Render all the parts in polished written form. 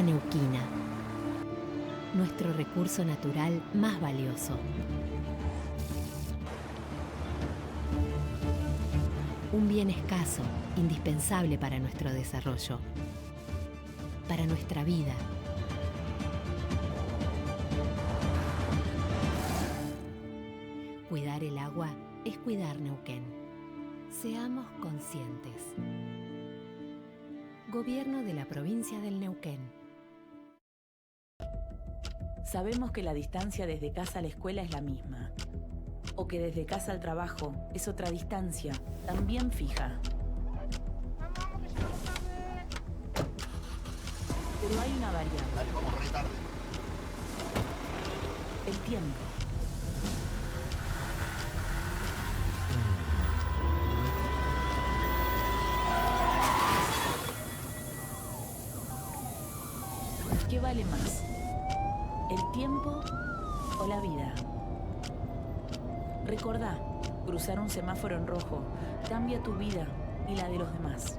agua neuquina, nuestro recurso natural más valioso. Un bien escaso, indispensable para nuestro desarrollo, para nuestra vida. Cuidar el agua es cuidar Neuquén. Seamos conscientes. Gobierno de la provincia del Neuquén. Sabemos que la distancia desde casa a la escuela es la misma, o que desde casa al trabajo es otra distancia, también fija. Pero hay una variable. Dale, vamos re tarde. El tiempo. ¿Qué vale más? ¿El tiempo o la vida? Recordá, cruzar un semáforo en rojo cambia tu vida y la de los demás.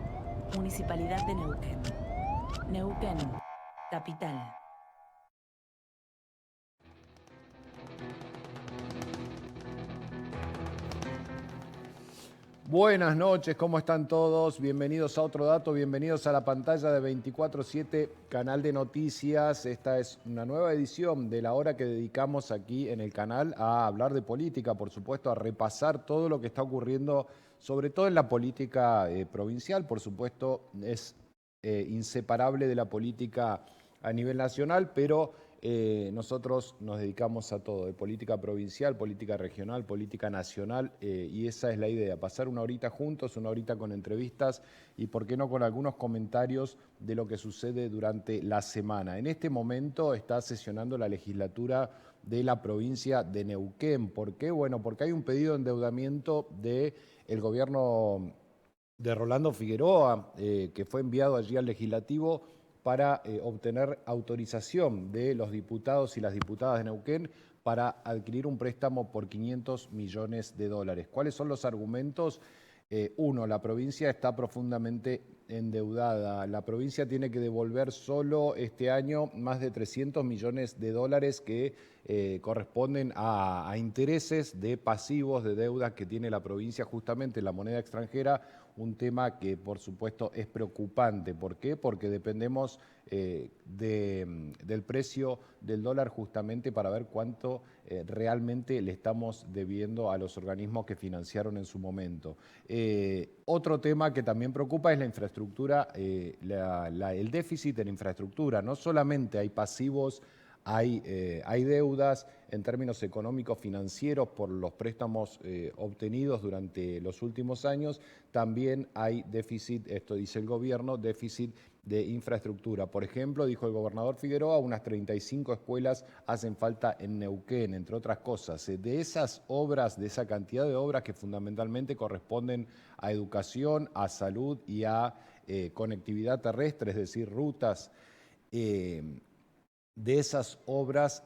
Municipalidad de Neuquén. Neuquén, capital. Buenas noches, ¿cómo están todos? Bienvenidos a Otro Dato, bienvenidos a la pantalla de 24/7, canal de noticias. Esta es una nueva edición de la hora que dedicamos aquí en el canal a hablar de política, por supuesto, a repasar todo lo que está ocurriendo, sobre todo en la política provincial. Por supuesto, es inseparable de la política a nivel nacional, pero nosotros nos dedicamos a todo, de política provincial, política regional, política nacional, y esa es la idea, pasar una horita juntos, una horita con entrevistas y por qué no con algunos comentarios de lo que sucede durante la semana. En este momento está sesionando la legislatura de la provincia de Neuquén. ¿Por qué? Bueno, porque hay un pedido de endeudamiento del gobierno de Rolando Figueroa, que fue enviado allí al legislativo para obtener autorización de los diputados y las diputadas de Neuquén para adquirir un préstamo por 500 millones de dólares. ¿Cuáles son los argumentos? Uno, la provincia está profundamente endeudada. La provincia tiene que devolver solo este año más de 300 millones de dólares que corresponden a intereses de pasivos de deuda que tiene la provincia justamente en la moneda extranjera, un tema que por supuesto es preocupante. ¿Por qué? Porque dependemos del precio del dólar justamente para ver cuánto realmente le estamos debiendo a los organismos que financiaron en su momento. Otro tema que también preocupa es la infraestructura, el déficit en infraestructura. No solamente hay pasivos, hay deudas en términos económicos financieros por los préstamos obtenidos durante los últimos años, también hay déficit, esto dice el gobierno, déficit de infraestructura. Por ejemplo, dijo el gobernador Figueroa, unas 35 escuelas hacen falta en Neuquén, entre otras cosas. De esas obras, de esa cantidad de obras que fundamentalmente corresponden a educación, a salud y a conectividad terrestre, es decir, rutas, de esas obras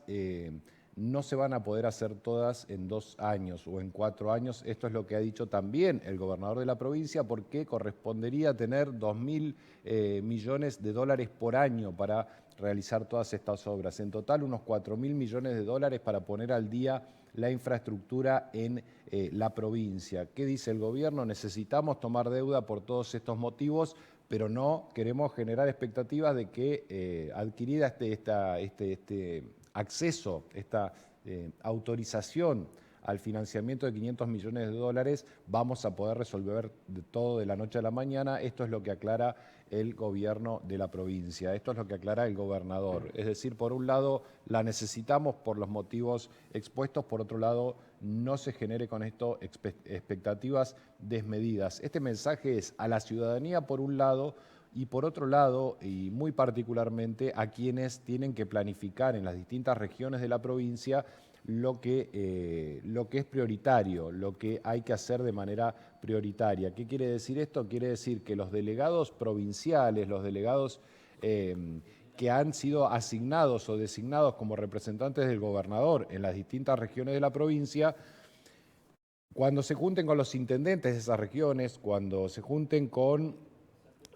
no se van a poder hacer todas en 2 años o en 4 años. Esto es lo que ha dicho también el gobernador de la provincia, porque correspondería tener 2.000 millones de dólares por año para realizar todas estas obras. En total, unos 4.000 millones de dólares para poner al día la infraestructura en la provincia. ¿Qué dice el gobierno? Necesitamos tomar deuda por todos estos motivos, pero no queremos generar expectativas de que adquirida este acceso, esta autorización al financiamiento de 500 millones de dólares, vamos a poder resolver todo de la noche a la mañana. Esto es lo que aclara el gobierno de la provincia, esto es lo que aclara el gobernador. Es decir, por un lado la necesitamos por los motivos expuestos, por otro lado no se genere con esto expectativas desmedidas. Este mensaje es a la ciudadanía por un lado, y por otro lado, y muy particularmente a quienes tienen que planificar en las distintas regiones de la provincia lo que es prioritario, lo que hay que hacer de manera prioritaria. ¿Qué quiere decir esto? Quiere decir que los delegados provinciales, los delegados que han sido asignados o designados como representantes del gobernador en las distintas regiones de la provincia, cuando se junten con los intendentes de esas regiones, cuando se junten con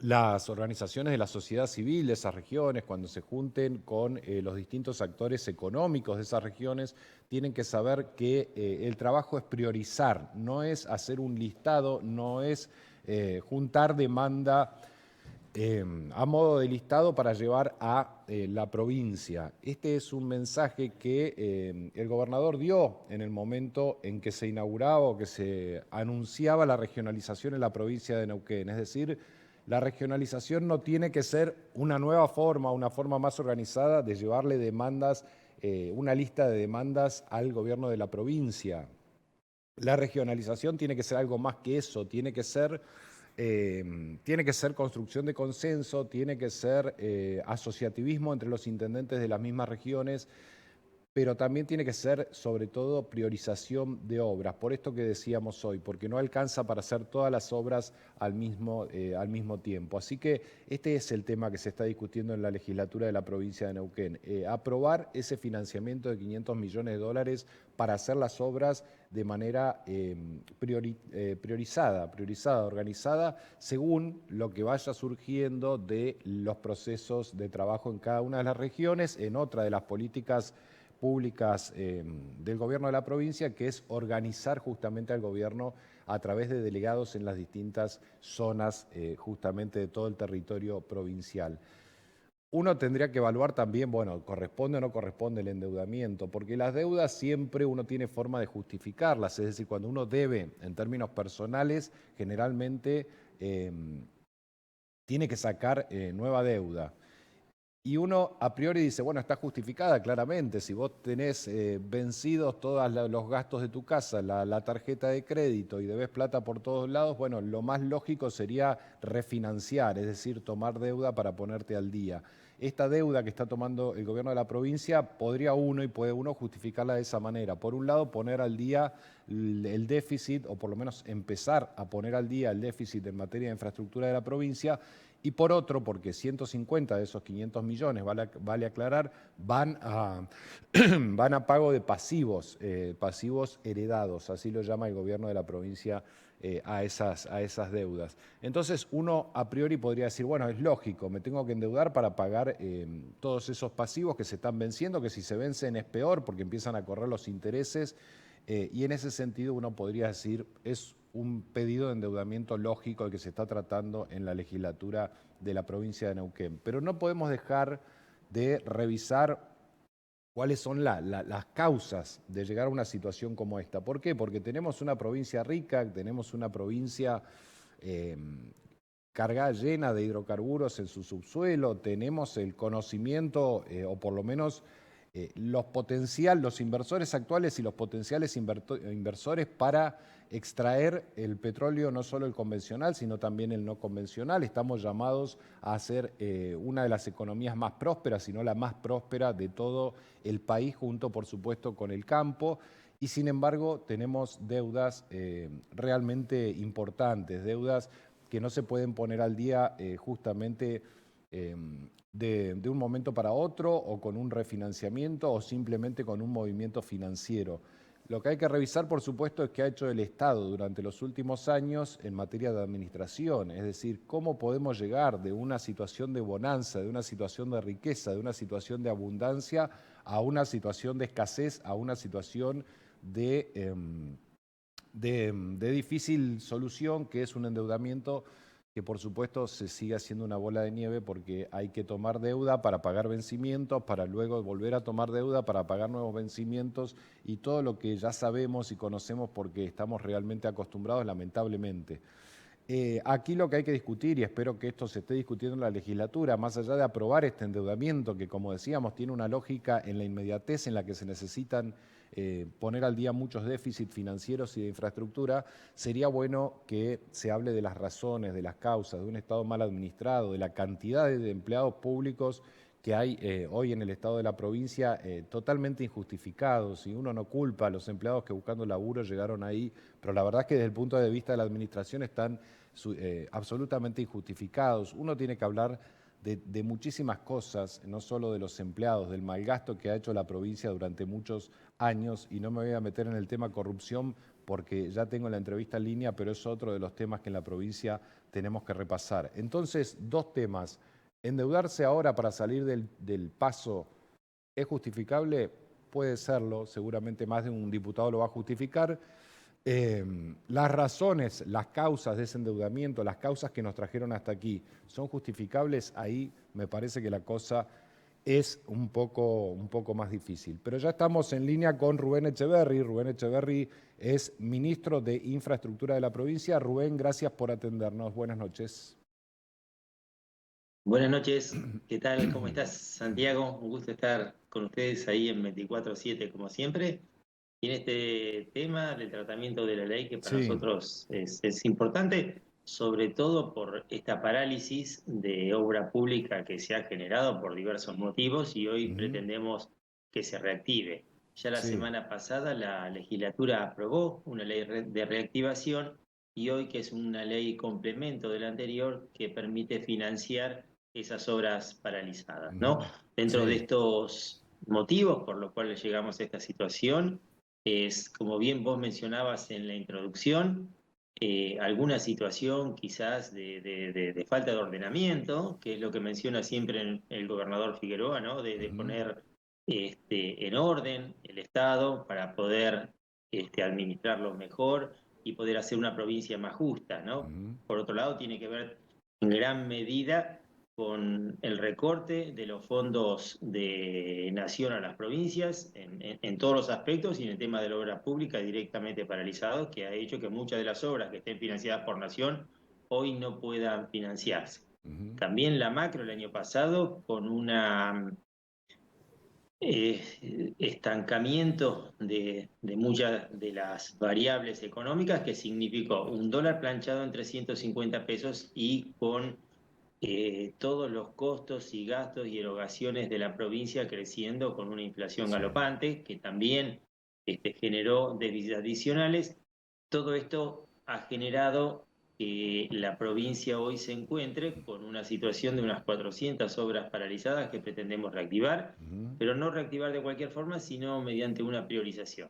las organizaciones de la sociedad civil de esas regiones, cuando se junten con los distintos actores económicos de esas regiones, tienen que saber que el trabajo es priorizar, no es hacer un listado, no es juntar demanda a modo de listado para llevar a la provincia. Este es un mensaje que el gobernador dio en el momento en que se inauguraba o que se anunciaba la regionalización en la provincia de Neuquén. Es decir, la regionalización no tiene que ser una nueva forma, una forma más organizada de llevarle demandas, una lista de demandas al gobierno de la provincia. La regionalización tiene que ser algo más que eso, tiene que ser construcción de consenso, tiene que ser asociativismo entre los intendentes de las mismas regiones, pero también tiene que ser, sobre todo, priorización de obras. Por esto que decíamos hoy, porque no alcanza para hacer todas las obras al mismo tiempo. Así que este es el tema que se está discutiendo en la legislatura de la provincia de Neuquén. Aprobar ese financiamiento de 500 millones de dólares para hacer las obras de manera priorizada, organizada, según lo que vaya surgiendo de los procesos de trabajo en cada una de las regiones, en otra de las políticas públicas del gobierno de la provincia, que es organizar justamente al gobierno a través de delegados en las distintas zonas justamente de todo el territorio provincial. Uno tendría que evaluar también, bueno, corresponde o no corresponde el endeudamiento, porque las deudas siempre uno tiene forma de justificarlas, es decir, cuando uno debe en términos personales, generalmente tiene que sacar nueva deuda. Y uno a priori dice, bueno, está justificada claramente, si vos tenés vencidos todos los gastos de tu casa, la tarjeta de crédito y debes plata por todos lados, bueno, lo más lógico sería refinanciar, es decir, tomar deuda para ponerte al día. Esta deuda que está tomando el gobierno de la provincia podría uno y puede uno justificarla de esa manera. Por un lado, poner al día el déficit, o por lo menos empezar a poner al día el déficit en materia de infraestructura de la provincia, y por otro, porque 150 de esos 500 millones, vale aclarar, van a pago de pasivos, pasivos heredados, así lo llama el gobierno de la provincia a esas deudas. Entonces uno a priori podría decir, bueno, es lógico, me tengo que endeudar para pagar todos esos pasivos que se están venciendo, que si se vencen es peor porque empiezan a correr los intereses, y en ese sentido uno podría decir, es un pedido de endeudamiento lógico el que se está tratando en la legislatura de la provincia de Neuquén. Pero no podemos dejar de revisar cuáles son las causas de llegar a una situación como esta. ¿Por qué? Porque tenemos una provincia rica, tenemos una provincia cargada, llena de hidrocarburos en su subsuelo, tenemos el conocimiento, o por lo menos los inversores actuales y los potenciales inversores para extraer el petróleo, no solo el convencional, sino también el no convencional. Estamos llamados a ser una de las economías más prósperas, si no la más próspera de todo el país, junto, por supuesto, con el campo. Y sin embargo, tenemos deudas realmente importantes, deudas que no se pueden poner al día justamente de un momento para otro, o con un refinanciamiento, o simplemente con un movimiento financiero. Lo que hay que revisar, por supuesto, es qué ha hecho el Estado durante los últimos años en materia de administración, es decir, cómo podemos llegar de una situación de bonanza, de una situación de riqueza, de una situación de abundancia, a una situación de escasez, a una situación de difícil solución, que es un endeudamiento que por supuesto se sigue haciendo una bola de nieve, porque hay que tomar deuda para pagar vencimientos, para luego volver a tomar deuda para pagar nuevos vencimientos, y todo lo que ya sabemos y conocemos porque estamos realmente acostumbrados, lamentablemente. Aquí lo que hay que discutir, y espero que esto se esté discutiendo en la legislatura, más allá de aprobar este endeudamiento, que como decíamos tiene una lógica en la inmediatez en la que se necesitan poner al día muchos déficits financieros y de infraestructura, sería bueno que se hable de las razones, de las causas, de un Estado mal administrado, de la cantidad de empleados públicos que hay hoy en el Estado de la provincia totalmente injustificados, y uno no culpa a los empleados que buscando laburo llegaron ahí, pero la verdad es que desde el punto de vista de la administración están absolutamente injustificados. Uno tiene que hablar de muchísimas cosas, no solo de los empleados, del malgasto que ha hecho la provincia durante muchos años, y no me voy a meter en el tema corrupción porque ya tengo la entrevista en línea, pero es otro de los temas que en la provincia tenemos que repasar. Entonces, dos temas. ¿Endeudarse ahora para salir del paso es justificable? Puede serlo, seguramente más de un diputado lo va a justificar. Las razones, las causas de ese endeudamiento, las causas que nos trajeron hasta aquí, ¿son justificables? Ahí me parece que la cosa es un poco más difícil. Pero ya estamos en línea con Rubén Echeverri. Rubén Echeverri es ministro de Infraestructura de la provincia. Rubén, gracias por atendernos. Buenas noches. Buenas noches, ¿qué tal? ¿Cómo estás, Santiago? Un gusto estar con ustedes ahí en 24/7, como siempre. Y en este tema del tratamiento de la ley, que para nosotros es importante, sobre todo por esta parálisis de obra pública que se ha generado por diversos motivos y hoy pretendemos que se reactive. Ya la semana pasada la legislatura aprobó una ley de reactivación y hoy que es una ley complemento de la anterior que permite financiar esas obras paralizadas, ¿no? Dentro de estos motivos por los cuales llegamos a esta situación, es, como bien vos mencionabas en la introducción, alguna situación quizás de falta de ordenamiento, que es lo que menciona siempre el gobernador Figueroa, ¿no? De poner en orden el Estado para poder administrarlo mejor y poder hacer una provincia más justa, ¿no? Por otro lado, tiene que ver en gran medida con el recorte de los fondos de nación a las provincias en todos los aspectos y en el tema de la obra pública directamente paralizado, que ha hecho que muchas de las obras que estén financiadas por nación hoy no puedan financiarse. También la macro el año pasado con una estancamiento de muchas de las variables económicas que significó un dólar planchado en 350 pesos y con todos los costos y gastos y erogaciones de la provincia creciendo con una inflación galopante que también generó déficits adicionales. Todo esto ha generado que la provincia hoy se encuentre con una situación de unas 400 obras paralizadas que pretendemos reactivar, pero no reactivar de cualquier forma, sino mediante una priorización.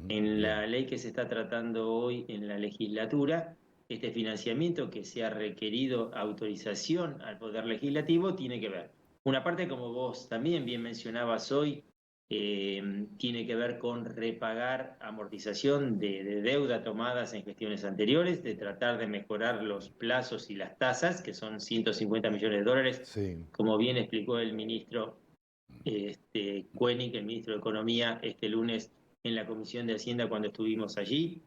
En la ley que se está tratando hoy en la legislatura, este financiamiento que se ha requerido autorización al Poder Legislativo tiene que ver. Una parte, como vos también bien mencionabas hoy, tiene que ver con repagar amortización de deuda tomadas en gestiones anteriores, de tratar de mejorar los plazos y las tasas, que son 150 millones de dólares, como bien explicó el ministro Koenig, el ministro de Economía, este lunes en la Comisión de Hacienda cuando estuvimos allí.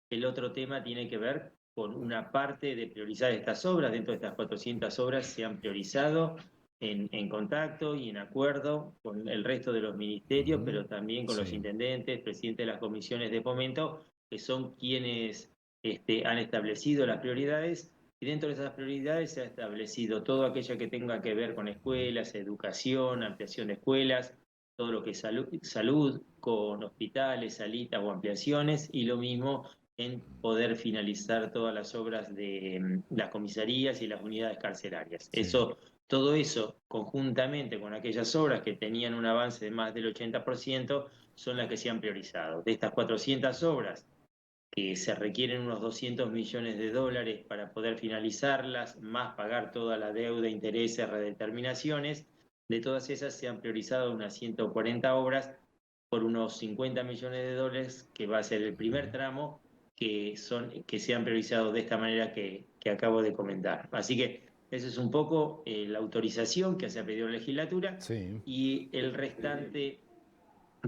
El otro tema tiene que ver con una parte de priorizar estas obras. Dentro de estas 400 obras se han priorizado en contacto y en acuerdo con el resto de los ministerios, pero también con los intendentes, presidentes de las comisiones de fomento, que son quienes han establecido las prioridades. Y dentro de esas prioridades se ha establecido todo aquello que tenga que ver con escuelas, educación, ampliación de escuelas, todo lo que es salud, con hospitales, salitas o ampliaciones, y lo mismo en poder finalizar todas las obras de las comisarías y las unidades carcelarias. Todo eso, conjuntamente con aquellas obras que tenían un avance de más del 80%, son las que se han priorizado. De estas 400 obras, que se requieren unos 200 millones de dólares para poder finalizarlas, más pagar toda la deuda, intereses, redeterminaciones, de todas esas se han priorizado unas 140 obras por unos 50 millones de dólares, que va a ser el primer tramo, que se han priorizado de esta manera que acabo de comentar. Así que eso es un poco la autorización que se ha pedido la legislatura, y el restante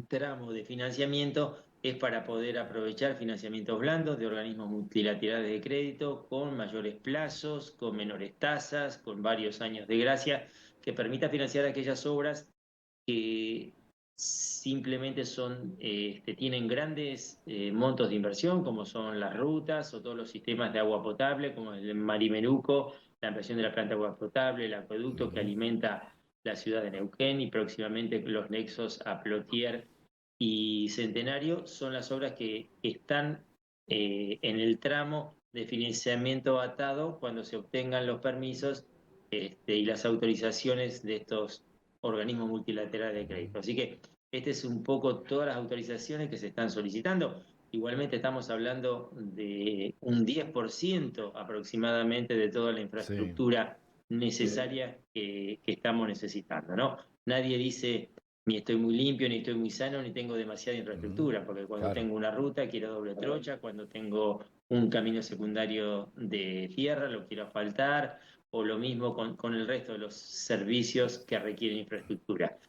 tramo de financiamiento es para poder aprovechar financiamientos blandos de organismos multilaterales de crédito con mayores plazos, con menores tasas, con varios años de gracia, que permita financiar aquellas obras que simplemente tienen grandes montos de inversión, como son las rutas o todos los sistemas de agua potable, como el Marimeruco, la ampliación de la planta de agua potable, el acueducto que alimenta la ciudad de Neuquén y próximamente los nexos a Plotier y Centenario, son las obras que están en el tramo de financiamiento atado cuando se obtengan los permisos y las autorizaciones de estos organismos multilaterales de crédito. Así que este es un poco todas las autorizaciones que se están solicitando. Igualmente estamos hablando de un 10% aproximadamente de toda la infraestructura necesaria que estamos necesitando, ¿no? Nadie dice ni estoy muy limpio, ni estoy muy sano, ni tengo demasiada infraestructura, porque cuando tengo una ruta quiero doble trocha, cuando tengo un camino secundario de tierra lo quiero asfaltar, o lo mismo con el resto de los servicios que requieren infraestructura.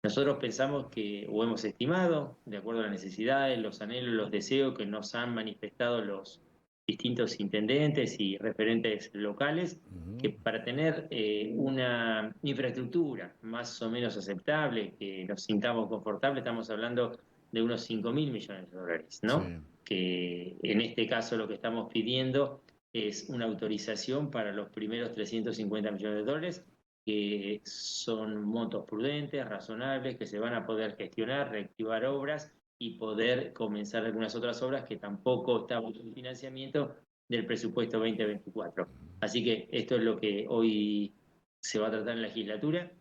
Nosotros pensamos que, o hemos estimado, de acuerdo a las necesidades, los anhelos, los deseos que nos han manifestado los distintos intendentes y referentes locales, que para tener una infraestructura más o menos aceptable, que nos sintamos confortables, estamos hablando de unos 5.000 millones de dólares, ¿no? Sí. Que en este caso lo que estamos pidiendo es una autorización para los primeros 350 millones de dólares, que son montos prudentes, razonables, que se van a poder gestionar, reactivar obras y poder comenzar algunas otras obras que tampoco estamos en financiamiento del presupuesto 2024. Así que esto es lo que hoy se va a tratar en la legislatura.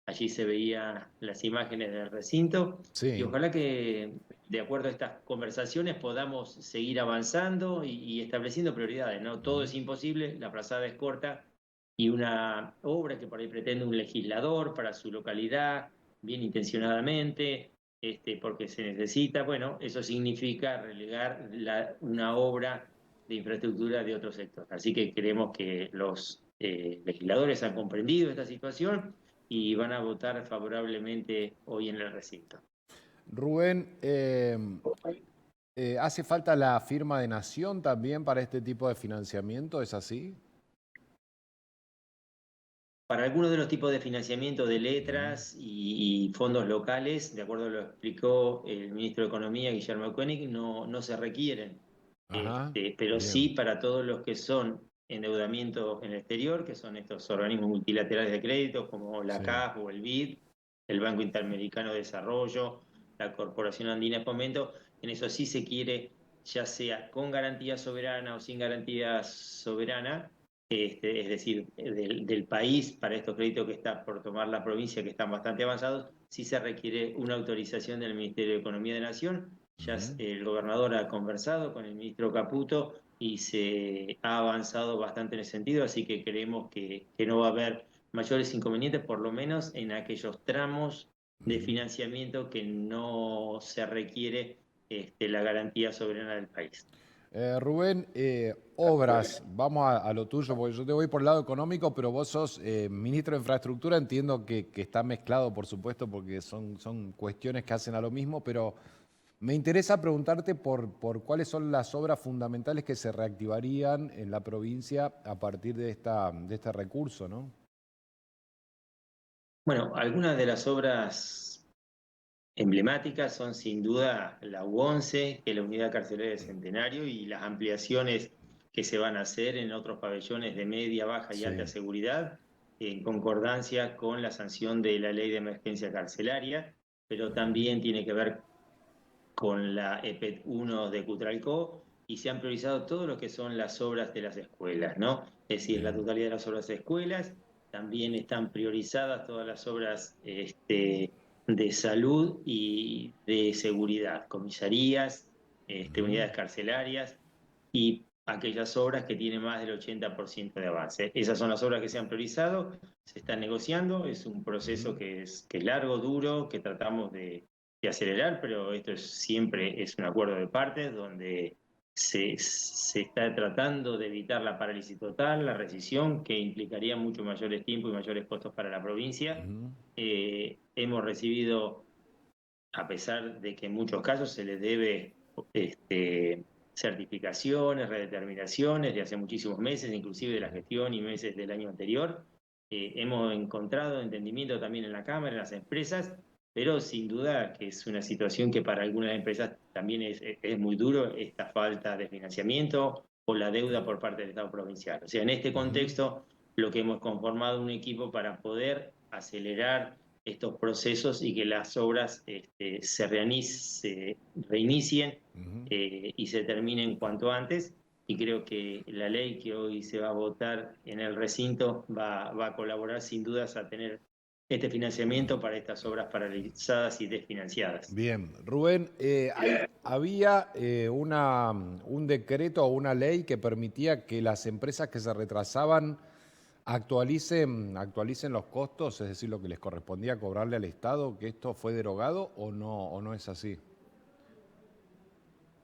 Allí se veían las imágenes del recinto, y ojalá que de acuerdo a estas conversaciones podamos seguir avanzando y estableciendo prioridades, ¿no? Todo es imposible, la frazada es corta, y una obra que por ahí pretende un legislador para su localidad, bien intencionadamente, porque se necesita, bueno, eso significa relegar una obra de infraestructura de otro sector. Así que creemos que los legisladores han comprendido esta situación y van a votar favorablemente hoy en el recinto. Rubén, ¿hace falta la firma de Nación también para este tipo de financiamiento? ¿Es así? Para algunos de los tipos de financiamiento de letras y fondos locales, de acuerdo a lo que explicó el ministro de Economía, Guillermo Koenig, no se requieren. Pero bien, sí para todos los que son endeudamiento en el exterior, que son estos organismos multilaterales de crédito, como la CAF o el BID, el Banco Interamericano de Desarrollo, la Corporación Andina de Fomento. En eso sí se quiere, ya sea con garantía soberana o sin garantía soberana, es decir, del país para estos créditos que está por tomar la provincia, que están bastante avanzados, sí se requiere una autorización del Ministerio de Economía de Nación. Ya el gobernador ha conversado con el ministro Caputo y se ha avanzado bastante en ese sentido, así que creemos que no va a haber mayores inconvenientes, por lo menos en aquellos tramos de financiamiento que no se requiere la garantía soberana del país. Rubén, obras, vamos a lo tuyo, porque yo te voy por el lado económico, pero vos sos ministro de Infraestructura, entiendo que está mezclado, por supuesto, porque son cuestiones que hacen a lo mismo, pero me interesa preguntarte por cuáles son las obras fundamentales que se reactivarían en la provincia a partir de este recurso, ¿no? Bueno, algunas de las obras emblemáticas son sin duda la U11, que es la unidad carcelaria de Centenario, y las ampliaciones que se van a hacer en otros pabellones de media, baja y alta seguridad, en concordancia con la sanción de la ley de emergencia carcelaria, pero también tiene que ver con la EPET 1 de Cutralcó, y se han priorizado todo lo que son las obras de las escuelas, ¿no? Es decir, la totalidad de las obras de escuelas, también están priorizadas todas las obras de salud y de seguridad, comisarías, unidades carcelarias y aquellas obras que tienen más del 80% de avance. Esas son las obras que se han priorizado, se están negociando, es un proceso que es largo, duro, que tratamos de acelerar, pero esto siempre es un acuerdo de partes donde se está tratando de evitar la parálisis total, la rescisión, que implicaría mucho mayores tiempos y mayores costos para la provincia. Hemos recibido, a pesar de que en muchos casos se les debe certificaciones, redeterminaciones de hace muchísimos meses, inclusive de la gestión y meses del año anterior, hemos encontrado entendimiento también en la Cámara, en las empresas, pero sin duda que es una situación que para algunas empresas también es muy duro, esta falta de financiamiento o la deuda por parte del Estado provincial. O sea, en este contexto, lo que hemos conformado un equipo para poder acelerar estos procesos y que las obras se reinicien y se terminen cuanto antes. y creo que la ley que hoy se va a votar en el recinto va a colaborar sin dudas a tener este financiamiento para estas obras paralizadas y desfinanciadas. Bien, Rubén, había un decreto o una ley que permitía que las empresas que se retrasaban actualicen los costos, es decir, lo que les correspondía cobrarle al Estado, ¿que esto fue derogado o no es así?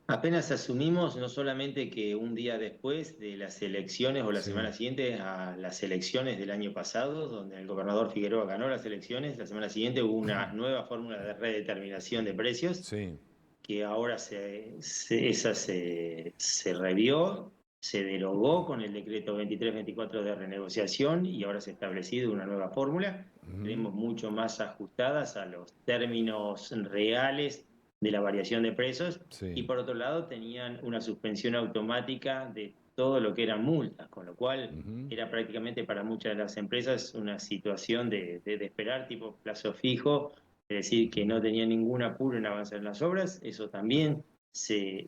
Apenas asumimos, no solamente que un día después de las elecciones o la Sí, semana siguiente a las elecciones del año pasado, donde el gobernador Figueredo ganó las elecciones, la semana siguiente hubo una nueva fórmula de redeterminación de precios, sí. que ahora esa se revió, se derogó con el decreto 23-24 de renegociación y ahora se ha establecido una nueva fórmula, creemos mucho más ajustadas a los términos reales de la variación de precios, Sí. y por otro lado tenían una suspensión automática de todo lo que eran multas, con lo cual era prácticamente para muchas de las empresas una situación de esperar tipo plazo fijo, es decir, que no tenía ningún apuro en avanzar en las obras. Eso también no se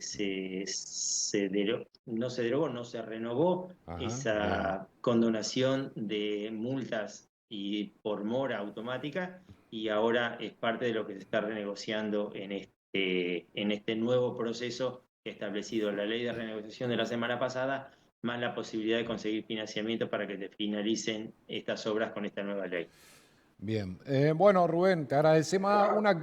derogó, no se renovó Ajá, bien. esa condonación de multas y por mora automática, y ahora es parte de lo que se está renegociando en este nuevo proceso que ha establecido la ley de renegociación de la semana pasada, más la posibilidad de conseguir financiamiento para que se finalicen estas obras con esta nueva ley. Bien. Bueno, Rubén, te agradecemos.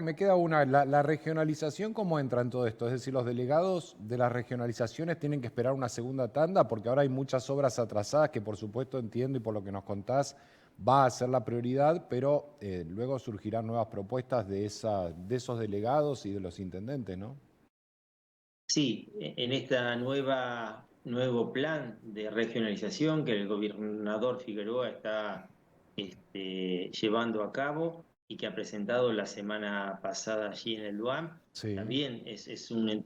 Me queda una. La regionalización, ¿cómo entra en todo esto? Es decir, los delegados de las regionalizaciones tienen que esperar una segunda tanda, porque ahora hay muchas obras atrasadas que, por supuesto, entiendo y por lo que nos contás, va a ser la prioridad, pero luego surgirán nuevas propuestas de esos delegados y de los intendentes, ¿no? Sí, en esta nuevo plan de regionalización que el gobernador Figueroa está llevando a cabo y que ha presentado la semana pasada allí en el DUAM, Sí. también es un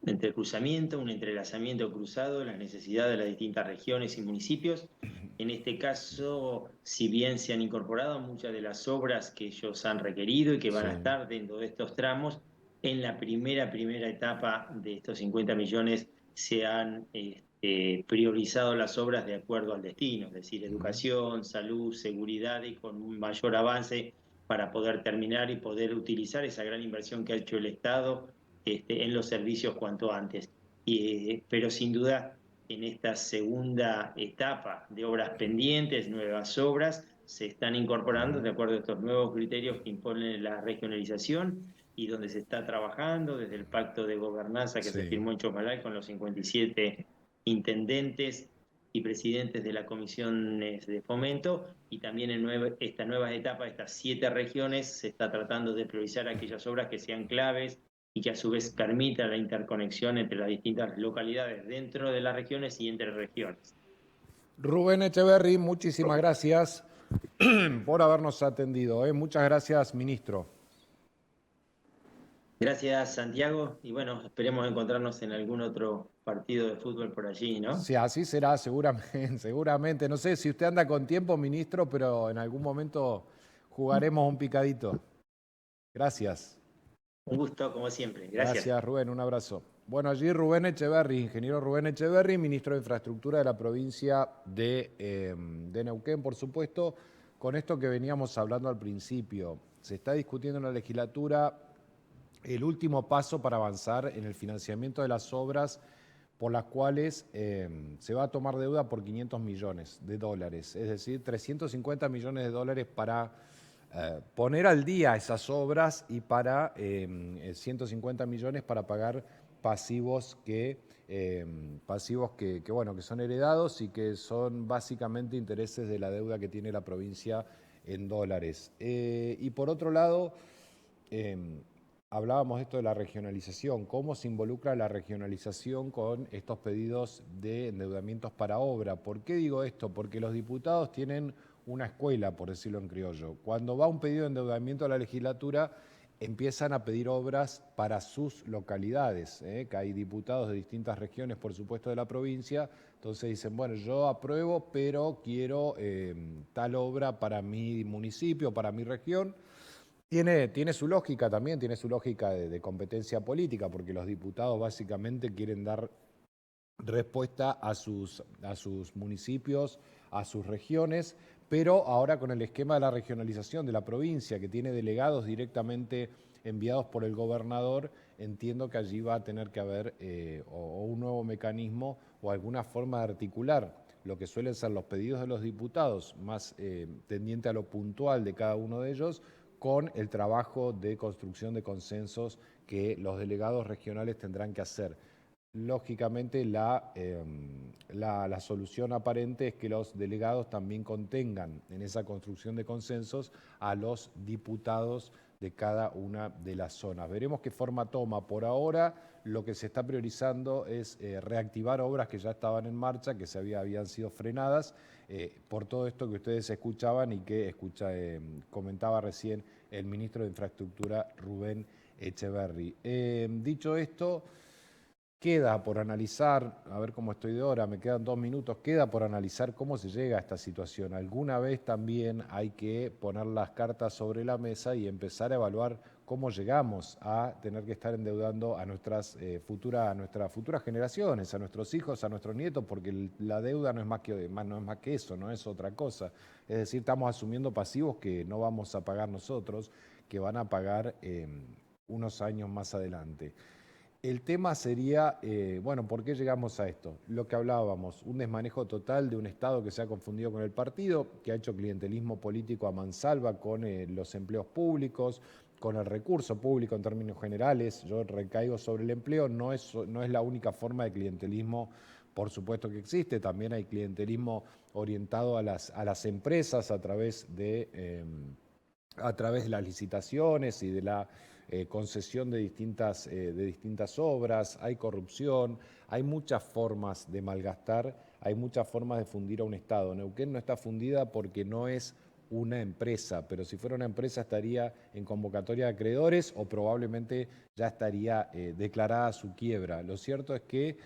entrecruzamiento, un entrelazamiento cruzado de las necesidades de las distintas regiones y municipios. En este caso, si bien se han incorporado muchas de las obras que ellos han requerido y que van a estar dentro de estos tramos, en la primera etapa de estos 50 millones se han priorizado las obras de acuerdo al destino, es decir, educación, salud, seguridad, y con un mayor avance para poder terminar y poder utilizar esa gran inversión que ha hecho el Estado en los servicios cuanto antes. Pero sin duda, en esta segunda etapa de obras pendientes, nuevas obras, se están incorporando de acuerdo a estos nuevos criterios que imponen la regionalización, y donde se está trabajando desde el pacto de gobernanza que se firmó en Chosmalal con los 57 intendentes y presidentes de las comisiones de fomento, y también en esta nueva etapa, estas 7 regiones, se está tratando de priorizar aquellas obras que sean claves y que a su vez permitan la interconexión entre las distintas localidades dentro de las regiones y entre regiones. Rubén Echeverry, muchísimas gracias por habernos atendido. Muchas gracias, ministro. Gracias, Santiago, y bueno, esperemos encontrarnos en algún otro partido de fútbol por allí, ¿no? Sí, así será, seguramente, seguramente. No sé si usted anda con tiempo, ministro, pero en algún momento jugaremos un picadito. Gracias. Un gusto, como siempre. Gracias. Gracias, Rubén. Un abrazo. Bueno, allí Rubén Echeverry, ingeniero Rubén Echeverry, ministro de Infraestructura de la provincia de Neuquén, por supuesto, con esto que veníamos hablando al principio. Se está discutiendo en la legislatura el último paso para avanzar en el financiamiento de las obras por las cuales se va a tomar deuda por 500 millones de dólares, es decir, 350 millones de dólares para poner al día esas obras y para 150 millones para pagar pasivos que son heredados y que son básicamente intereses de la deuda que tiene la provincia en dólares. Y por otro lado, hablábamos de esto de la regionalización, cómo se involucra la regionalización con estos pedidos de endeudamientos para obra. ¿Por qué digo esto? Porque los diputados tienen una escuela, por decirlo en criollo. Cuando va un pedido de endeudamiento a la legislatura, empiezan a pedir obras para sus localidades, que hay diputados de distintas regiones, por supuesto, de la provincia. Entonces dicen, bueno, yo apruebo, pero quiero tal obra para mi municipio, para mi región. Tiene su lógica también, tiene su lógica de competencia política, porque los diputados básicamente quieren dar respuesta a sus municipios, a sus regiones, pero ahora con el esquema de la regionalización de la provincia, que tiene delegados directamente enviados por el gobernador, entiendo que allí va a tener que haber o un nuevo mecanismo o alguna forma de articular lo que suelen ser los pedidos de los diputados, más tendiente a lo puntual de cada uno de ellos, con el trabajo de construcción de consensos que los delegados regionales tendrán que hacer. Lógicamente, la solución aparente es que los delegados también contengan en esa construcción de consensos a los diputados de cada una de las zonas. Veremos qué forma toma. Por ahora, lo que se está priorizando es reactivar obras que ya estaban en marcha, que habían sido frenadas, por todo esto que ustedes escuchaban y que comentaba recién el ministro de Infraestructura, Rubén Echeverri. Dicho esto, queda por analizar, a ver cómo estoy de hora, me quedan 2 minutos, queda por analizar cómo se llega a esta situación. Alguna vez también hay que poner las cartas sobre la mesa y empezar a evaluar cómo llegamos a tener que estar endeudando a nuestras futuras generaciones, a nuestros hijos, a nuestros nietos, porque la deuda no es más que eso, no es otra cosa. Es decir, estamos asumiendo pasivos que no vamos a pagar nosotros, que van a pagar unos años más adelante. El tema sería, ¿por qué llegamos a esto? Lo que hablábamos, un desmanejo total de un Estado que se ha confundido con el partido, que ha hecho clientelismo político a mansalva con los empleos públicos, con el recurso público en términos generales. Yo recaigo sobre el empleo, no es la única forma de clientelismo, por supuesto que existe, también hay clientelismo orientado a las empresas a través de las licitaciones y de la concesión de distintas obras, hay corrupción, hay muchas formas de malgastar, hay muchas formas de fundir a un Estado. Neuquén no está fundida porque no es una empresa, pero si fuera una empresa estaría en convocatoria de acreedores o probablemente ya estaría declarada su quiebra. Lo cierto es que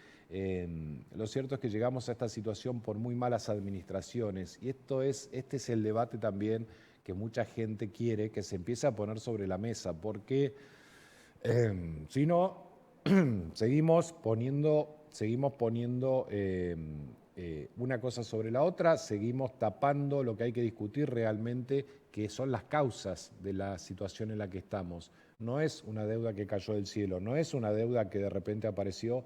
llegamos a esta situación por muy malas administraciones y este es el debate también que mucha gente quiere que se empiece a poner sobre la mesa, porque si no, seguimos poniendo una cosa sobre la otra, seguimos tapando lo que hay que discutir realmente, que son las causas de la situación en la que estamos. No es una deuda que cayó del cielo, no es una deuda que de repente apareció.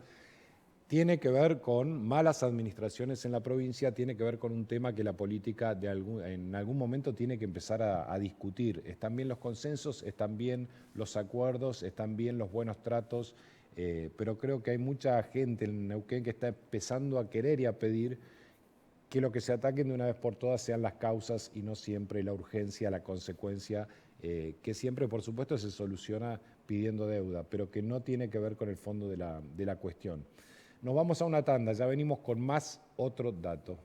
Tiene que ver con malas administraciones en la provincia, tiene que ver con un tema que la política en algún momento tiene que empezar a discutir. Están bien los consensos, están bien los acuerdos, están bien los buenos tratos, pero creo que hay mucha gente en Neuquén que está empezando a querer y a pedir que lo que se ataquen de una vez por todas sean las causas y no siempre la urgencia, la consecuencia, que siempre, por supuesto, se soluciona pidiendo deuda, pero que no tiene que ver con el fondo de la cuestión. Nos vamos a una tanda, ya venimos con más otro dato.